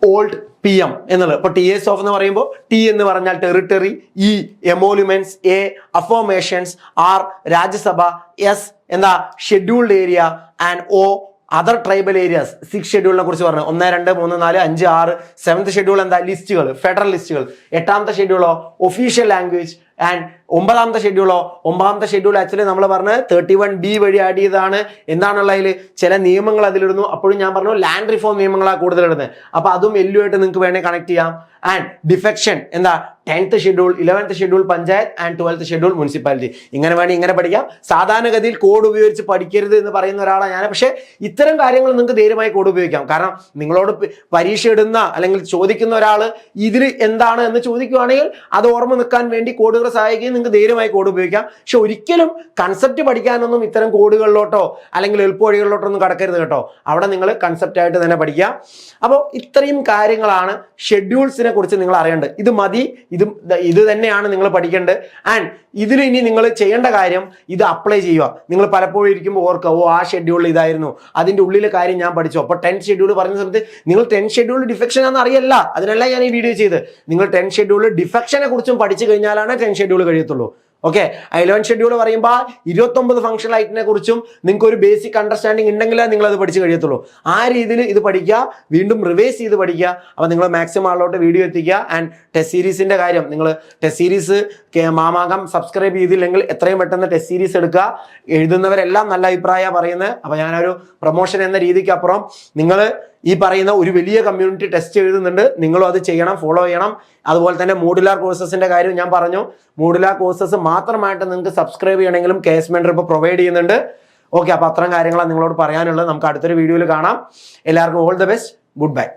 ഓൾഡ് PM എന്നുള്ളത്. ഇപ്പൊ ടിയേഴ്സ് ഓഫ് എന്ന് പറയുമ്പോൾ T എന്ന് പറഞ്ഞാൽ territory, E എമോലുമെന്റ്സ്, A affirmations, R Rajya Sabha, S എന്താ scheduled area, and O other tribal areas. 6th ഷെഡ്യൂളിനെ കുറിച്ച് പറഞ്ഞു. 1, 2, 3, 4, 5, 6. 7th ഷെഡ്യൂൾ എന്താ? ലിസ്റ്റുകൾ, ഫെഡറൽ ലിസ്റ്റുകൾ. 8th ഷെഡ്യൂളോ ഒഫീഷ്യൽ ലാംഗ്വേജ്. ആൻഡ് 9th ഷെഡ്യൂളോ? 9th ഷെഡ്യൂൾ ആക്ച്വലി നമ്മൾ പറഞ്ഞ 31B വഴി ആഡ് ചെയ്തതാണ്. എന്താണുള്ള അതിൽ ചില നിയമങ്ങൾ അതിലിടുന്നു. അപ്പോഴും ഞാൻ പറഞ്ഞു ലാൻഡ് റിഫോം നിയമങ്ങളാണ് കൂടുതൽ ഇടുന്നത്. അപ്പൊ അതും ആയിട്ട് നിങ്ങൾക്ക് വേണേൽ കണക്ട് ചെയ്യാം. ആൻഡ് ഡിഫെക്ഷൻ എന്താ? 10th schedule, 11th schedule panchayat, and 12th schedule municipality. ഇങ്ങനെ വേണമെങ്കിൽ ഇങ്ങനെ പഠിക്കാം. സാധാരണഗതിയിൽ കോഡ് ഉപയോഗിച്ച് പഠിക്കരുത് എന്ന് പറയുന്ന ഒരാളാണ് ഞാൻ. പക്ഷേ ഇത്തരം കാര്യങ്ങൾ നിങ്ങൾക്ക് ധൈര്യമായി കോഡ് ഉപയോഗിക്കാം. കാരണം നിങ്ങളോട് പരീക്ഷ ഇടുന്ന അല്ലെങ്കിൽ ചോദിക്കുന്ന ഒരാൾ ഇതിൽ എന്താണ് എന്ന് ചോദിക്കുകയാണെങ്കിൽ അത് ഓർമ്മ നിൽക്കാൻ വേണ്ടി കോഡുകൾ സഹായിക്കുകയും നിങ്ങൾക്ക് ധൈര്യമായി കോഡ് ഉപയോഗിക്കാം. പക്ഷെ ഒരിക്കലും കൺസെപ്റ്റ് പഠിക്കാനൊന്നും ഇത്തരം കോഡുകളിലോട്ടോ അല്ലെങ്കിൽ എളുപ്പവഴികളിലോട്ടോ ഒന്നും കടക്കരുത് കേട്ടോ. അവിടെ നിങ്ങൾ കൺസെപ്റ്റ് ആയിട്ട് തന്നെ പഠിക്കുക. അപ്പോൾ ഇത്രയും കാര്യങ്ങളാണ് ഷെഡ്യൂൾസിനെ കുറിച്ച് നിങ്ങൾ അറിയേണ്ടത്. ഇത് മതി, ഇത് തന്നെയാണ് നിങ്ങൾ പഠിക്കേണ്ടത്. ആൻഡ് ഇതിൽ ഇനി നിങ്ങൾ ചെയ്യേണ്ട കാര്യം ഇത് അപ്ലൈ ചെയ്യുക. നിങ്ങൾ പലപ്പോഴും ഇരിക്കുമ്പോൾ ഓർക്കുക, ഓ ആ ഷെഡ്യൂളിൽ ഇതായിരുന്നു, അതിന്റെ ഉള്ളിലെ കാര്യം ഞാൻ പഠിച്ചു. അപ്പോൾ 10th ഷെഡ്യൂൾ പറഞ്ഞ സമയത്ത് നിങ്ങൾ 10th ഷെഡ്യൂൾ ഡിഫെക്ഷൻ ആണെന്ന് അറിയല്ല. അതിനല്ല ഞാൻ ഈ വീഡിയോ ചെയ്ത്. നിങ്ങൾ 10th ഷെഡ്യൂൾ ഡിഫെക്ഷനെ കുറിച്ചും പഠിച്ചു കഴിഞ്ഞാലാണ് 10th ഷെഡ്യൂൾ കഴിയത്തുള്ളൂ. ഓക്കെ, 11th ഷെഡ്യൂൾ പറയുമ്പോൾ 29 ഫങ്ഷണൽ ഐറ്റിനെ കുറിച്ചും നിങ്ങൾക്ക് ഒരു ബേസിക് അണ്ടർസ്റ്റാൻഡിങ് ഉണ്ടെങ്കിലേ നിങ്ങൾ അത് പഠിച്ചു കഴിയത്തുള്ളൂ. ആ രീതിയിൽ ഇത് പഠിക്കുക, വീണ്ടും റിവൈസ് ചെയ്ത് പഠിക്കുക. അപ്പോൾ നിങ്ങൾ മാക്സിമം ആളിലോട്ട് വീഡിയോ എത്തിക്കുക. ആൻഡ് ടെസ്റ്റ് സീരീസിന്റെ കാര്യം, നിങ്ങൾ ടെസ്റ്റ് സീരീസ് മാമാകം സബ്സ്ക്രൈബ് ചെയ്തില്ലെങ്കിൽ എത്രയും പെട്ടെന്ന് ടെസ്റ്റ് സീരീസ് എടുക്കുക. എഴുതുന്നവരെല്ലാം നല്ല അഭിപ്രായമാണ് പറയുന്നത്. അപ്പോൾ ഞാനൊരു പ്രൊമോഷൻ എന്ന രീതിക്ക് അപ്പുറം നിങ്ങൾ ഈ പറയുന്ന ഒരു വലിയ കമ്മ്യൂണിറ്റി ടെസ്റ്റ് എഴുതുന്നുണ്ട്. നിങ്ങളും അത് ചെയ്യണം, ഫോളോ ചെയ്യണം. അതുപോലെ തന്നെ മോഡുലാർ കോഴ്സസിന്റെ കാര്യം ഞാൻ പറഞ്ഞു. മോഡുലാർ കോഴ്സസ് മാത്രമായിട്ട് നിങ്ങൾക്ക് സബ്സ്ക്രൈബ് ചെയ്യണമെങ്കിലും KS മെൻറ്റർ ഇപ്പോൾ പ്രൊവൈഡ് ചെയ്യുന്നുണ്ട്. ഓക്കെ, അപ്പോൾ അത്തരം കാര്യങ്ങളാണ് നിങ്ങളോട് പറയാനുള്ളത്. നമുക്ക് അടുത്തൊരു വീഡിയോയിൽ കാണാം. എല്ലാവർക്കും all the best. Good bye.